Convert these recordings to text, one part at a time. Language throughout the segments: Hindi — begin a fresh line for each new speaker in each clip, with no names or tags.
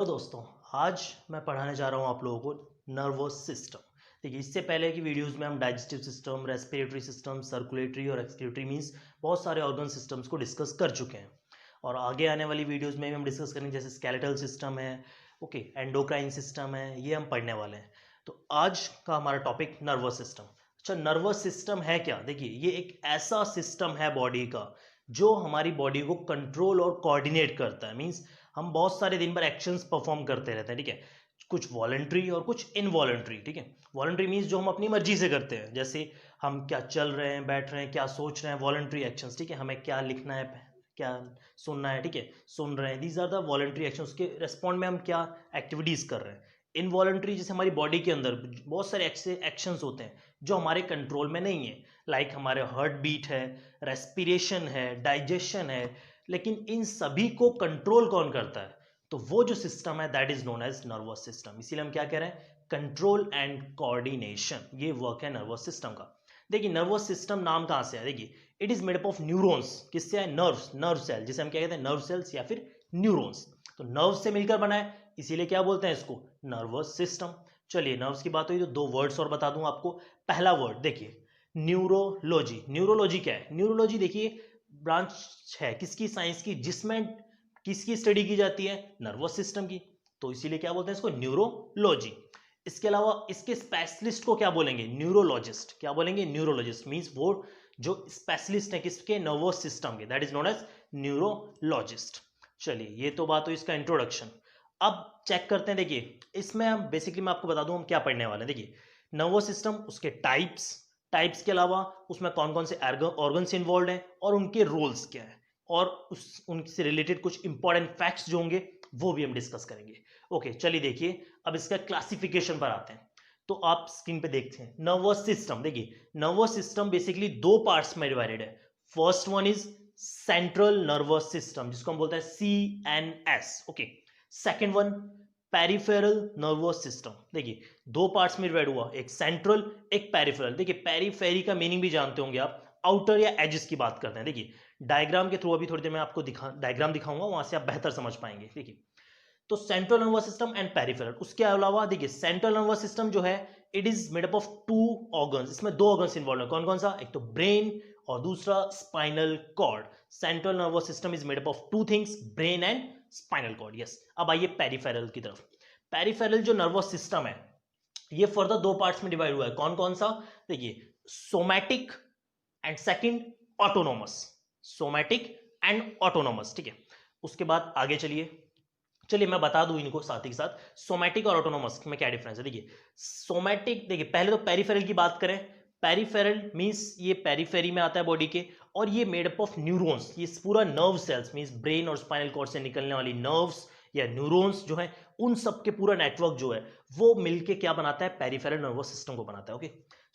तो दोस्तों, आज मैं पढ़ाने जा रहा हूँ आप लोगों को नर्वस सिस्टम। देखिए, इससे पहले की वीडियोस में हम digestive system, respiratory system, circulatory और एक्सक्रीटरी मींस बहुत सारे ऑर्गन सिस्टम्स को डिस्कस कर चुके हैं। और आगे आने वाली वीडियोस में भी हम डिस्कस करेंगे, जैसे स्केलेटल सिस्टम है, ओके, एंडोक्राइन सिस्टम है, ये हम पढ़ने वाले हैं। तो आज का हमारा टॉपिक नर्वस सिस्टम। अच्छा, नर्वस सिस्टम है क्या? देखिए, ये एक ऐसा सिस्टम है बॉडी का जो हमारी बॉडी को कंट्रोल और कोऑर्डिनेट करता है। मींस हम बहुत सारे दिन भर एक्शंस परफॉर्म करते रहते हैं, ठीक है। कुछ वॉलंटरी और कुछ इनवॉलंटरी, ठीक है। वॉलंटरी मीन्स जो हम अपनी मर्जी से करते हैं, जैसे हम क्या चल रहे हैं, बैठ रहे हैं, क्या सोच रहे हैं, वॉलंटरी एक्शंस, ठीक है। हमें क्या लिखना है, क्या सुनना है, ठीक है, सुन रहे हैं, these are the voluntary actions. उसके रेस्पॉन्ड में हम क्या एक्टिविटीज कर रहे हैं। इनवॉलंटरी जैसे हमारी बॉडी के अंदर बहुत सारे ऐसे एक्शंस होते हैं जो हमारे कंट्रोल में नहीं है, लाइक हमारे हार्ट बीट है, रेस्पिरेशन है, डाइजेशन है। लेकिन इन सभी को कंट्रोल कौन करता है? तो वो जो सिस्टम है that is known as nervous system. इसीलिए हम क्या कह रहे हैं, कंट्रोल एंड कोऑर्डिनेशन, ये वर्क है नर्वस सिस्टम का। देखिए, नर्वस सिस्टम नाम कहां से है? देखिए, it is made up of neurons. किससे है? नर्व्स, नर्व सेल, जिसे हम क्या कहते हैं, नर्व सेल्स या फिर न्यूरॉन्स। तो नर्व से मिलकर बना है, इसीलिए क्या बोलते हैं इसको, नर्वस सिस्टम। चलिए, नर्व्स की बात हुई तो दो वर्ड्स और बता दूं आपको। पहला वर्ड देखिए, न्यूरोलॉजी। न्यूरोलॉजी क्या है? न्यूरोलॉजी देखिए ब्रांच है किसकी, साइंस की, जिसमें किसकी स्टडी की जाती है, नर्वस सिस्टम की। तो इसीलिए क्या बोलते हैं इसको, न्यूरोलॉजी। इसके अलावा इसके स्पेशलिस्ट को क्या बोलेंगे, न्यूरोलॉजिस्ट। क्या बोलेंगे, न्यूरोलॉजिस्ट। मींस वो जो स्पेशलिस्ट है किसके, नर्वस सिस्टम के, that is known as neurologist. चलिए, ये तो बात हुई इसका इंट्रोडक्शन। अब चेक करते हैं। देखिए, इसमें हम बेसिकली मैं आपको बता दूं हम क्या पढ़ने वाले हैं। देखिए, नर्वस सिस्टम, उसके टाइप्स, टाइप्स के अलावा उसमें कौन कौन से ऑर्गन्स इन्वॉल्व हैं और उनके रोल्स क्या है, और उनसे रिलेटेड कुछ इंपॉर्टेंट फैक्ट्स जो होंगे वो भी हम डिस्कस करेंगे। ओके, चलिए देखिए, अब इसका क्लासिफिकेशन पर आते हैं। तो आप स्क्रीन पे देखते हैं नर्वस सिस्टम। देखिए, नर्वस सिस्टम बेसिकली दो पार्ट्स में डिवाइडेड है। First one is central nervous system, जिसको हम बोलते हैं CNS, okay. Second one peripheral nervous system. देखिए, दो पार्ट्स में डिवाइड हुआ, एक सेंट्रल, एक पेरिफेरल। देखिए, पेरीफेरी का मीनिंग भी जानते होंगे आप, आउटर या एजेस की बात करते हैं। देखिए, डायग्राम के थ्रू अभी थोड़ी देर में आपको डायग्राम दिखाऊंगा, वहां से आप बेहतर समझ पाएंगे। देखिए, तो central nervous system and peripheral. उसके अलावा देखिए, सेंट्रल नर्वस सिस्टम जो है, it is made up of two organs. इसमें दो ऑर्गन्स इन्वॉल्व है, कौन कौन सा, एक तो ब्रेन और दूसरा spinal cord. Central nervous system is made up of two things, brain and spinal cord. Yes, अब आइए पेरिफेरल की तरफ। पेरिफेरल जो नर्वस सिस्टम है, ये फर्दर दो पार्ट्स में डिवाइड हुआ है, कौन कौन सा? देखिए, somatic and second autonomous. Somatic and autonomous, ठीक है। उसके बाद आगे चलिए, चलिए मैं बता दूं इनको साथ ही साथ, सोमैटिक और ऑटोनोमस में क्या डिफरेंस है। देखिए, सोमैटिक, देखिए पहले तो पेरिफेरल की बात करें। पेरिफेरल मींस ये पेरिफेरी में आता है बॉडी के, और ये मेड अप ऑफ न्यूरॉन्स। ये पूरा नर्व सेल्स मींस ब्रेन और स्पाइनल कॉर्ड से निकलने वाली नर्व्स या न्यूरॉन्स जो है, उन सब के पूरा नेटवर्क जो है वो मिलके क्या बनाता है, पेरिफेरल नर्वस सिस्टम को बनाता है, ओके।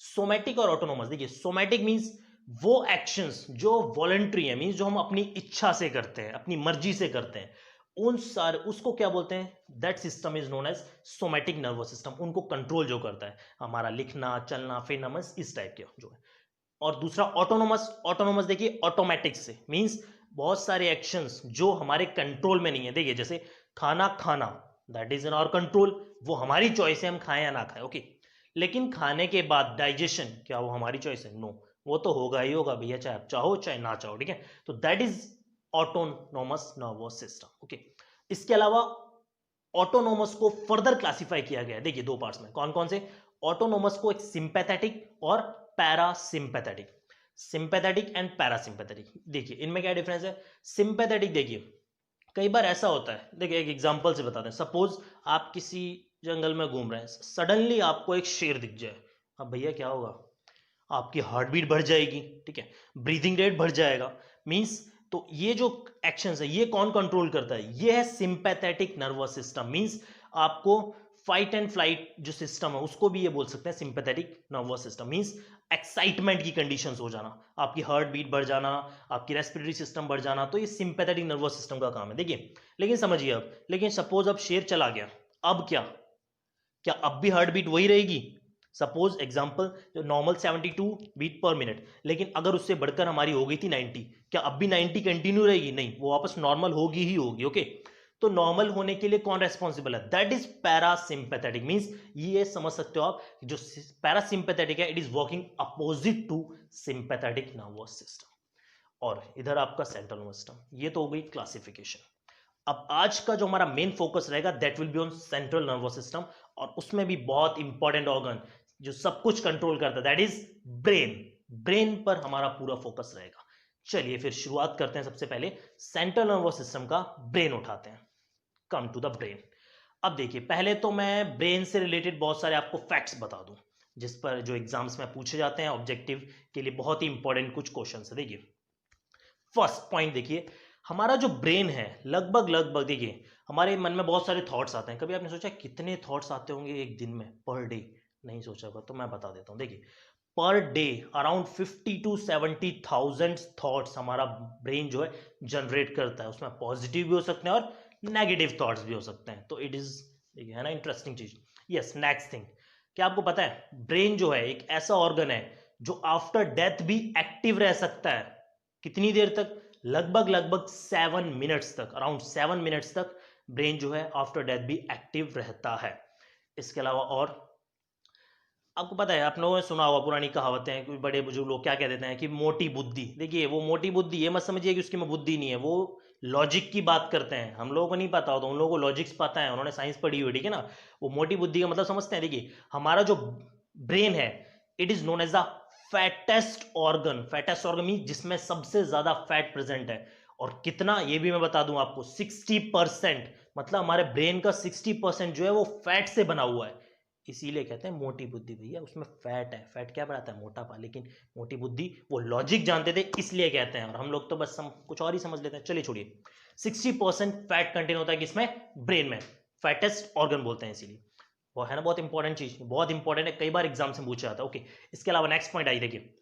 सोमैटिक और ऑटोनोमस, देखिए सोमैटिक मींस वो एक्शंस जो वॉलंटरी है, मींस जो हम अपनी इच्छा से करते हैं, अपनी मर्जी से करते हैं, उन सारे उसको क्या बोलते हैं, that system is known as somatic nervous system. उनको कंट्रोल जो करता है, हमारा लिखना, चलना, फिरना, मस इस टाइप के जो है। और दूसरा ऑटोनोमस। ऑटोनोमस देखिए ऑटोमेटिक से, मींस बहुत सारे एक्शंस जो हमारे कंट्रोल में नहीं है। देखिए, जैसे खाना खाना, that is in our control, वो हमारी चॉइस है, हम खाएं या ना खाएं, ओके। लेकिन खाने के बाद डाइजेशन, क्या वो हमारी चॉइस है? नो, वो तो होगा ही होगा भैया, चाहे आप चाहो चाहे ना चाहो, ठीक है। तो that is autonomous nervous system, okay. इसके अलावा ऑटोनोमस को फर्दर क्लासिफाई किया गया है, देखिए दो पार्ट्स में, कौन कौन से? ऑटोनोमस को एक सिंपैथेटिक और पैरासिम्पैथेटिक। सिंपैथेटिक एंड पैरासिम्पैथेटिक, देखिए इनमें क्या डिफरेंस है। सिंपैथेटिक देखिए, कई बार ऐसा होता है, देखिए एक एग्जांपल से बताते हैं। सपोज आप किसी जंगल में घूम रहे हैं, सडनली आपको एक शेर दिख जाए, अब भैया क्या होगा, आपकी हार्ट बीट बढ़ जाएगी, ठीक है, ब्रीदिंग रेट बढ़ जाएगा। मींस तो ये जो एक्शंस है ये कौन कंट्रोल करता है, ये है सिंपैथेटिक नर्वस सिस्टम। मींस आपको फाइट एंड फ्लाइट जो सिस्टम है उसको भी ये बोल सकते हैं sympathetic nervous system. Means excitement की कंडीशंस हो जाना, आपकी हार्ट बीट बढ़ जाना, आपकी रेस्पिरेटरी सिस्टम बढ़ जाना, तो ये सिंपैथेटिक नर्वस सिस्टम का काम है। देखिए, लेकिन समझिए अब, लेकिन सपोज अब शेर चला गया, अब क्या, क्या अब भी हार्ट बीट वही रहेगी? सपोज एग्जांपल, जो नॉर्मल 72 बीट पर मिनट, लेकिन अगर उससे बढ़कर हमारी हो गई थी 90, क्या अब भी 90 कंटिन्यू रहेगी? नहीं, वो वापस नॉर्मल होगी ही होगी, ओके। तो नॉर्मल होने के लिए कौन रेस्पॉन्सिबल है? That is parasympathetic. मींस ये समझ सकते हो आप, जो पैरासिम्पैथेटिक है it is working opposite to sympathetic nervous system. और इधर आपका सेंट्रल नर्वस सिस्टम। ये तो हो गई क्लासिफिकेशन। अब आज का जो हमारा मेन फोकस रहेगा that will be on central nervous system, और उसमें भी बहुत इंपॉर्टेंट ऑर्गन जो सब कुछ कंट्रोल करता है दैट इज ब्रेन। ब्रेन पर हमारा पूरा फोकस रहेगा। चलिए फिर शुरुआत करते हैं। सबसे पहले सेंट्रल नर्वस सिस्टम का ब्रेन उठाते हैं। Come to the brain. अब देखिए, पहले तो मैं ब्रेन से रिलेटेड बहुत सारे आपको फैक्ट्स बता दूं, जिस पर जो एग्जाम्स में पूछे जाते हैं ऑब्जेक्टिव के लिए बहुत ही इंपॉर्टेंट कुछ क्वेश्चन है। देखिए फर्स्ट पॉइंट, देखिए हमारा जो ब्रेन है लगभग लगभग, देखिए हमारे मन में बहुत सारे थॉट्स आते हैं। कभी आपने सोचा कितने थॉट्स आते होंगे एक दिन में, पर डे? नहीं सोचा होगा, तो मैं बता देता हूँ। देखिए per day around 50 to 70,000 thoughts हमारा ब्रेन जो है जनरेट करता है। उसमें पॉजिटिव भी हो सकते हैं और नेगेटिव थॉट्स भी हो सकते हैं। तो इट इज, देखिए है ना इंटरेस्टिंग चीज। यस, नेक्स्ट थिंग, क्या आपको पता है ब्रेन जो है एक ऐसा ऑर्गन है जो आफ्टर डेथ भी एक्टिव रह सकता है। कितनी देर तक? लगभग लगभग 7 मिनट्स तक, अराउंड 7 मिनट्स तक ब्रेन जो है आफ्टर डेथ भी एक्टिव रहता है। इसके अलावा और आपको पता है, आप लोगों ने सुना होगा पुरानी कहावतें, कुछ बड़े बुजुर्ग लोग क्या कह देते हैं कि मोटी बुद्धि। देखिए वो मोटी बुद्धि ये मत समझिए कि उसकी में बुद्धि नहीं है, वो लॉजिक की बात करते हैं। हम लोगों को नहीं पता होता, उन लोगों को लॉजिक्स पता है, उन्होंने साइंस पढ़ी हुई, ठीक है ना। वो मोटी बुद्धि का मतलब समझते हैं। देखिए हमारा जो ब्रेन है it is known as the fattest organ. Fattest organ mean जिसमें सबसे ज्यादा फैट प्रेजेंट है। और कितना, ये भी मैं बता दूं आपको, 60%। मतलब हमारे ब्रेन का 60% जो है वो फैट से बना हुआ है। इसीलिए कहते हैं मोटी बुद्धि। भैया उसमें फैट है, फैट क्या बढ़ाता है? मोटापा। लेकिन मोटी बुद्धि वो लॉजिक जानते थे इसलिए कहते हैं, और हम लोग तो बस कुछ और ही समझ लेते हैं। चलिए छोड़िए, 60% फैट कंटेन होता है किसमें? ब्रेन में। फैटेस्ट ऑर्गन बोलते हैं इसीलिए। वो है ना बहुत इंपॉर्टेंट चीज, बहुत इंपॉर्टेंट है, कई बार एग्जाम से पूछा जाता है। ओके, इसके अलावा नेक्स्ट पॉइंट आई, देखिए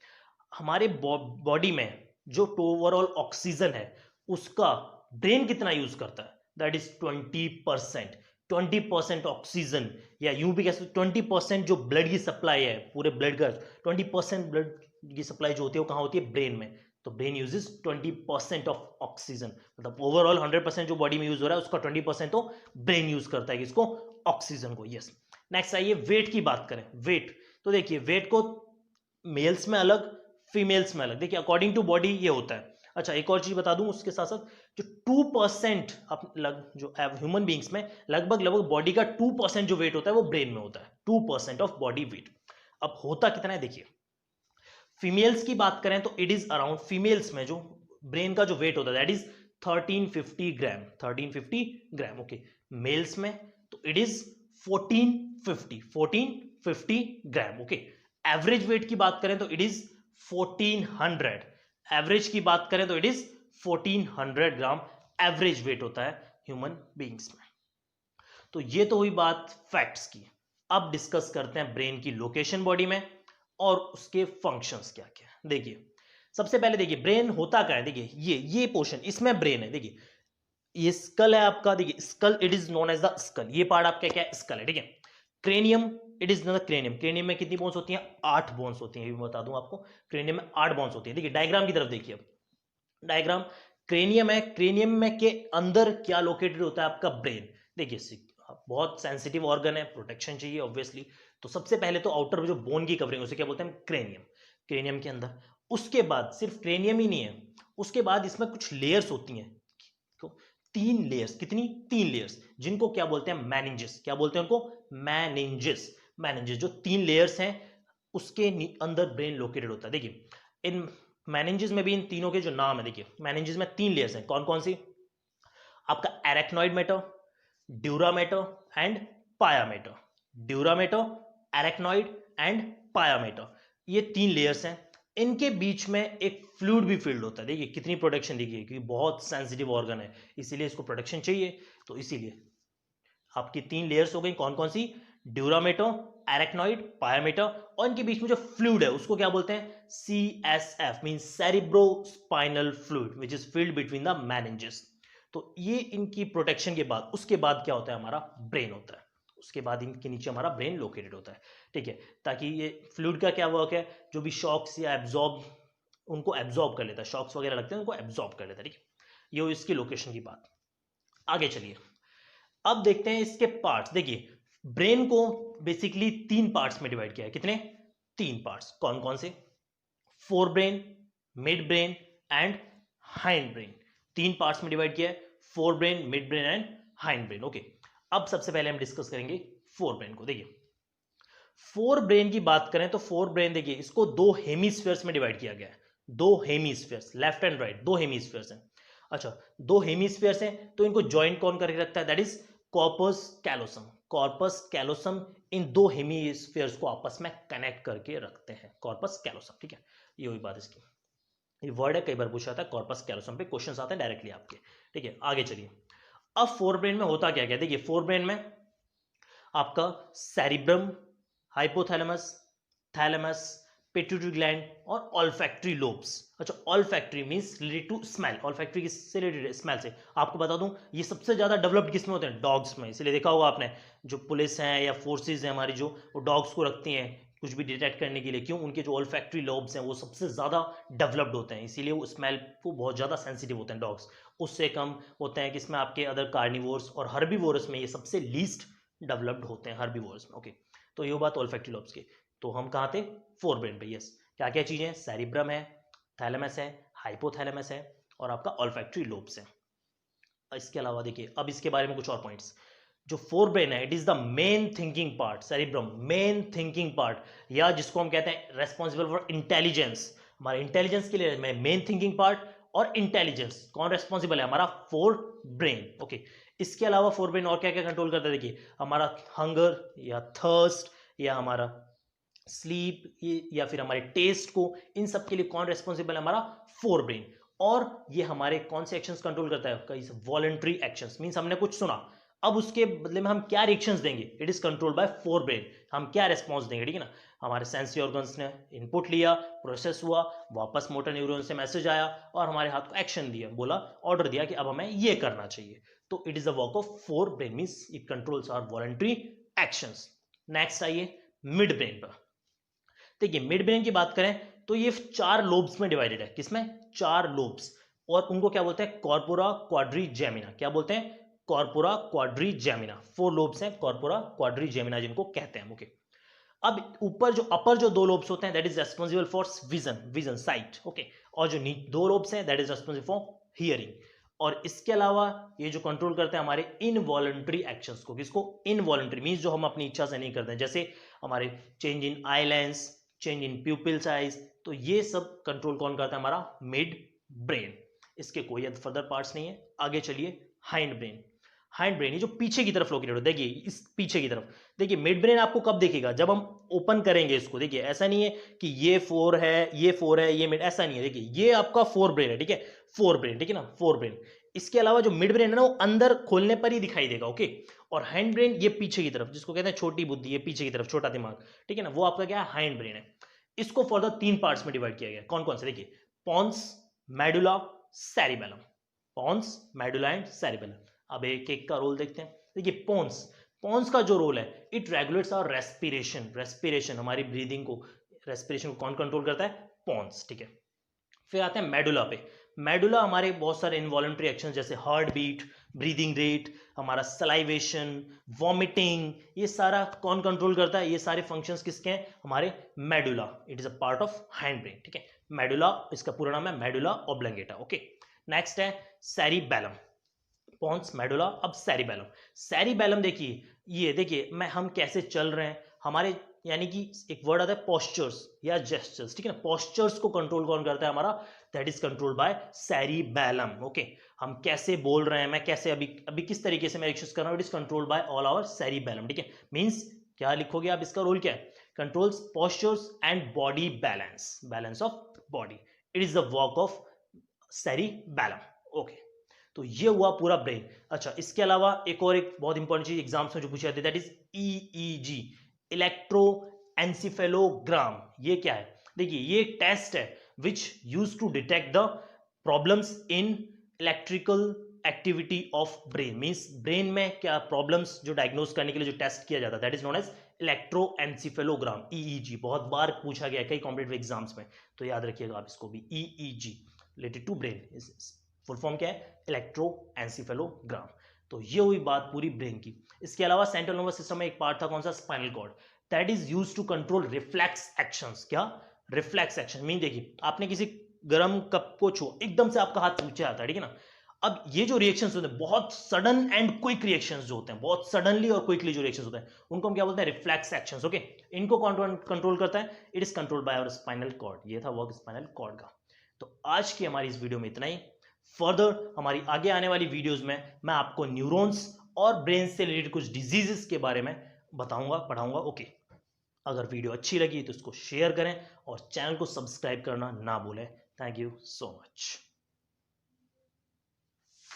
हमारे बॉडी में जो ओवरऑल ऑक्सीजन है उसका ब्रेन कितना यूज करता है? That is 20%। 20% ऑक्सीजन, या यूं भी कह सकते 20% जो ब्लड की सप्लाई है पूरे ब्लड का, 20% ब्लड की सप्लाई जो होती है वो कहाँ होती है? ब्रेन में। तो ब्रेन यूजेस 20% ऑफ ऑक्सीजन। मतलब ओवरऑल 100% जो बॉडी में यूज हो रहा है उसका 20% तो ब्रेन यूज करता है किसको? ऑक्सीजन को। यस, नेक्स्ट आइए वेट की बात करें। वेट, तो देखिए वेट को मेल्स में अलग, फीमेल्स में अलग। देखिए अकॉर्डिंग टू बॉडी ये होता है। अच्छा एक और चीज बता दूं उसके साथ साथ, जो 2% जो ह्यूमन बींग्स में लगभग लगभग बॉडी का 2% जो वेट होता है वो ब्रेन में होता है। 2% ऑफ बॉडी वेट। अब होता कितना है देखिए, फीमेल्स की बात करें तो इट इज अराउंड, फीमेल्स में जो ब्रेन का जो वेट होता है that is 1350 gram. 1350 gram. Okay, males में तो it is 1450 gram. Okay, average weight की बात करें तो इट इज 1400। एवरेज की बात करें तो it is 1400 gram average weight होता है ह्यूमन बींग्स में। तो ये तो हुई बात फैक्ट्स की। अब डिस्कस करते हैं ब्रेन की लोकेशन बॉडी में और उसके फंक्शंस क्या क्या है। देखिए सबसे पहले देखिए ब्रेन होता क्या है। देखिए ये पोर्शन इसमें ब्रेन है। देखिए ये स्कल है आपका। देखिए skull, it is known as the skull. ये पार्ट आपका क्या है? स्कल है, ठीक है। Cranium, it is not cranium. Cranium में कितनी बोन्स होती हैं? 8 बोन्स होती हैं। ये भी बता दूं आपको, क्रेनियम में 8 बोन्स होती है। देखिए डायग्राम की तरफ देखिए। अब डायग्राम, क्रेनियम है, क्रेनियम में के अंदर क्या लोकेटेड होता है? आपका ब्रेन। देखिए बहुत सेंसिटिव ऑर्गन है, प्रोटेक्शन चाहिए ऑब्वियसली। तो सबसे पहले तो आउटर जो बोन की कवरिंग उसे क्या बोलते हैं? क्रेनियम। क्रेनियम के अंदर, उसके बाद सिर्फ क्रेनियम ही नहीं है, उसके बाद इसमें कुछ लेयर्स होती हैं। 3 लेयर्स। कितनी? 3 लेयर्स, जिनको क्या बोलते हैं? मैनिंजेस। क्या बोलते हैं उनको? मैनिंजेस। मैनिंजेस जो 3 लेयर्स हैं उसके अंदर ब्रेन लोकेटेड होता है। देखिए इन मैनिंजेस में भी इन तीनों के जो नाम है, देखिए मैनिंजेस में 3 लेयर्स हैं। कौन कौन सी? आपका arachnoid mater, dura mater and pia mater. Dura mater, arachnoid and pia mater, ये 3 लेयर्स हैं। इनके बीच में एक फ्लूइड भी फील्ड होता है। देखिए कितनी प्रोटेक्शन देखिए, क्योंकि बहुत सेंसिटिव ऑर्गन है इसीलिए इसको प्रोटेक्शन चाहिए। तो इसीलिए आपकी 3 लेयर्स हो गई। कौन कौन सी? ड्यूरामेटर, एरेक्नॉइड, पायामेटर, और इनके बीच में जो फ्लूइड है उसको क्या बोलते हैं? CSF mean cerebrospinal fluid which is field between the meninges. तो ये इनकी प्रोटेक्शन के बाद, उसके बाद क्या होता है? हमारा ब्रेन होता है। उसके बाद इनके नीचे हमारा ब्रेन लोकेटेड होता है, ठीक है। ताकि ये फ्लूइड का क्या वर्क है? जो भी शॉक्स या एब्जॉर्ब, उनको एब्जॉर्ब कर लेता है। शॉक्स वगैरह लगते हैं उनको एब्जॉर्ब कर लेता है, ठीक है। ये इसकी लोकेशन की बात। आगे चलिए, अब देखते हैं इसके पार्ट्स। देखिए ब्रेन को बेसिकली 3 पार्ट्स में डिवाइड किया है। कितने? 3 पार्ट्स। कौन कौन से? Fore brain, mid brain and hind brain. 3 parts में डिवाइड किया है, fore brain, mid brain and hind brain. Okay, अब सबसे पहले हम डिस्कस करेंगे फोर ब्रेन को। देखिए फोर ब्रेन की बात करें तो फोर ब्रेन देखिए इसको 2 हेमिस्फीयर्स में डिवाइड किया गया है। 2 hemispheres, left and right, 2 hemispheres हैं। अच्छा, 2 हेमिस्फीयर्स हैं तो इनको ज्वाइंट कौन करके रखता है? That is corpus callosum. Corpus callosum in 2 hemispheres को आपस में कनेक्ट करके रखते हैं, कॉर्पस कैलोसम। ठीक है, ये हुई बात इसकी। ये वर्ड है, कई बार पूछा था कॉर्पस कैलोसम पे, क्वेश्चंस आते हैं डायरेक्टली आपके। ठीक है, आगे चलिए। अब फोर ब्रेन में होता क्या क्या? देखिए फोर ब्रेन में आपका cerebrum, hypothalamus, thalamus, pituitary gland और ऑल्फैक्टरी लोब्स। अच्छा, olfactory means related to smell. Olfactory किससे रिलेटेड है? स्मेल से। आपको बता दूं ये सबसे ज्यादा डेवलप्ड किस में होते हैं? डॉग्स में। इसलिए देखा होगा आपने, जो पुलिस हैं या फोर्सेज हैं हमारी, जो वो डॉग्स को रखती हैं कुछ भी डिटेक्ट करने के लिए। क्यों? उनके जो ऑल्फैक्टरी लोब्स हैं वो सबसे ज्यादा डेवलप्ड होते हैं, इसीलिए वो स्मेल को बहुत ज्यादा सेंसिटिव होते हैं डॉग्स। उससे कम होते हैं किसमें? आपके अदर कार्निवोर्स और हर्बीवोरस में ये सबसे लीस्ट डेवलप्ड होते हैं, हर्बीवोरस में। ओके, तो ये बात ऑल्फैक्टरी लोब्स की। तो हम कहाँ थे? फोर ब्रेन पे। यस, क्या क्या चीजें हैं? सेरिब्रम है, थैलेमस है, हाइपोथैलेमस है और आपका ऑल्फैक्टरी लोब्स है। इसके अलावा देखिए अब इसके बारे में कुछ और पॉइंट्स। जो फोर ब्रेन है it is the main thinking part. Cerebrum main thinking part, या जिसको हम कहते हैं रेस्पॉन्सिबल फॉर इंटेलिजेंस। हमारे इंटेलिजेंस के लिए मेन थिंकिंग पार्ट और इंटेलिजेंस कौन रेस्पॉन्सिबल है? हमारा फोर ब्रेन। ओके, इसके अलावा फोर ब्रेन और क्या क्या कंट्रोल करता है? देखिए हमारा हंगर या थर्स्ट या हमारा स्लीप या फिर हमारे टेस्ट को, इन सब के लिए कौन रेस्पॉन्सिबल है? हमारा फोर ब्रेन। और ये हमारे कौन से एक्शंस कंट्रोल करता है? कई वॉलंटरी एक्शंस। मींस हमने कुछ सुना, अब उसके बदले में हम क्या रिएक्शंस देंगे? It is controlled by fore brain. हम क्या रिस्पॉन्स देंगे? ठीक है ना, हमारे सेंसरी ऑर्गन्स ने इनपुट लिया, प्रोसेस हुआ, वापस मोटर न्यूरॉन से मैसेज आया और हमारे हाथ को एक्शन दिया, बोला, ऑर्डर दिया कि अब हमें ये करना चाहिए। तो it is the work of forebrain, means it controls our voluntary actions. Next आइए मिड ब्रेन पर। देखिए मिड ब्रेन की बात करें तो ये 4 लोब्स में डिवाइडेड है। किसमें? 4 लोब्स। और उनको क्या बोलते हैं? कॉर्पोरा क्वाड्रीजेमिना। क्या बोलते हैं? कॉर्पोरा क्वाड्रीजेमिना। 4 लोब्स हैं, कॉर्पोरा क्वाड्रीजेमिना जिनको कहते हैं। ओके, अब ऊपर जो अपर जो 2 लोब्स होते हैं that is responsible for vision, vision site. Okay, और जो 2 लोब्स हैं that is responsible for hearing. और इसके अलावा ये जो कंट्रोल करते हैं हमारे इनवॉलंटरी एक्शंस को। किसको? इनवॉलंटरी मींस जो हम अपनी इच्छा से नहीं करते हैं, जैसे हमारे change in eye lens, change in प्यूपिल size. तो ये सब कंट्रोल कौन करता है? हमारा मिड ब्रेन। इसके कोई फर्दर पार्ट्स नहीं है। आगे चलिए हाइंड ब्रेन। हाइंड ब्रेन ये जो पीछे की तरफ लोकेटेड हो, देखिए इस पीछे की तरफ। देखिए मिड ब्रेन आपको कब दिखेगा? जब हम ओपन करेंगे इसको। देखिए ऐसा नहीं है कि ये 4 है, ये 4 है, ये मिड, ऐसा नहीं है। देखिए ये आपका फोर ब्रेन है। ठीक है, फोर ब्रेन। ठीक है ना, फोर ब्रेन। इसके अलावा जो मिड ब्रेन है ना वो अंदर खोलने पर ही दिखाई देगा। ओके, और हाइंड ब्रेन ये पीछे की तरफ, जिसको कहते हैं छोटी बुद्धि, ये पीछे की तरफ छोटा दिमाग। ठीक है ना, वो आपका क्या है? हाइंड ब्रेन है। इसको फॉर द 3 पार्ट्स में डिवाइड किया गया। कौन कौन से? देखिए pons, medulla, cerebellum. Pons, medulla and cerebellum. अब एक एक का रोल देखते हैं। देखिए पोन्स, पोन्स का जो रोल है it regulates our respiration. Respiration हमारी ब्रीदिंग को, रेस्पिरेशन को कौन कंट्रोल करता है? पोन्स। ठीक है, फिर आते हैं मेडुला पे। मेडुला हमारे बहुत सारे इनवॉलंटरी एक्शन जैसे हार्ट बीट, ब्रीदिंग रेट, हमारा सलाइवेशन, वॉमिटिंग, ये सारा कौन कंट्रोल करता है? ये सारे फंक्शंस किसके हैं? हमारे medulla. It is a part of hind brain. ठीक है, मेडुला, इसका पूरा नाम है मेडुला ऑब्लंगेटा। ओके, नेक्स्ट है सेरिबेलम। पॉन्स, मेडुला, अब सेरिबेलम। सेरिबेलम देखिए, ये देखिए मैं हम कैसे चल रहे हैं, हमारे यानी कि एक वर्ड आता है पोस्चर्स या जेस्चर्स। ठीक है ना, पोस्चर्स को कंट्रोल कौन करता है? हमारा that is controlled bye cerebellum. Okay, हम कैसे बोल रहे हैं, मैं कैसे अभी अभी किस तरीके से मैं एक्सरसाइज कर रहा हूं, it is controlled by all our cerebellum. ठीक है, मींस क्या लिखोगे आप? इसका रोल क्या है? Controls postures and body balance, balance of body. It is the work of cerebellum. Okay, तो ये हुआ पूरा ब्रेन। अच्छा, इसके अलावा एक और एक बहुत इंपॉर्टेंट चीज एग्जाम्स में जो पूछी जाती है दैट इज ईईजी, इलेक्ट्रोएन्सेफेलोग्राम। ये क्या है? देखिए ये एक टेस्ट है which use to detect the problems in electrical activity of brain. Means brain में क्या प्रॉब्लम्स जो डायग्नोस करने के लिए जो टेस्ट किया जाता है that is known as electroencephalogram, EEG. बहुत बार पूछा गया है कई कॉम्पिटिटिव एग्जाम्स में, तो याद रखिएगा आप इसको भी, EEG related to brain. Full form क्या है? इलेक्ट्रोएन्सेफेलोग्राम। तो ये हुई बात पूरी ब्रेन की। इसके अलावा सेंट्रल नर्वस सिस्टम में एक पार्ट था कौन सा, spinal cord, that is used to control reflex actions. क्या, रिफ्लेक्स एक्शन मीन देखिए आपने किसी गर्म कप को छुआ, एकदम से आपका हाथ नीचे आता है, ठीक है ना। अब ये जो रिएक्शंस होते हैं बहुत सडन एंड क्विक रिएक्शंस जो होते हैं, बहुत सडनली और क्विकली जो रिएक्शंस होते हैं उनको हम क्या बोलते हैं, रिफ्लेक्स एक्शंस। ओके, इनको कंट्रोल करता है, it is controlled by our spinal cord. ये था वर्क स्पाइनल कॉर्ड का। तो आज की हमारी इस वीडियो में इतना ही। फर्दर हमारी आगे आने वाली वीडियोस में मैं आपको न्यूरॉन्स और ब्रेन से रिलेटेड कुछ डिजीजेस के बारे में बताऊंगा, पढ़ाऊंगा। ओके, अगर वीडियो अच्छी लगी तो इसको शेयर करें और चैनल को सब्सक्राइब करना ना भूलें। Thank you so much.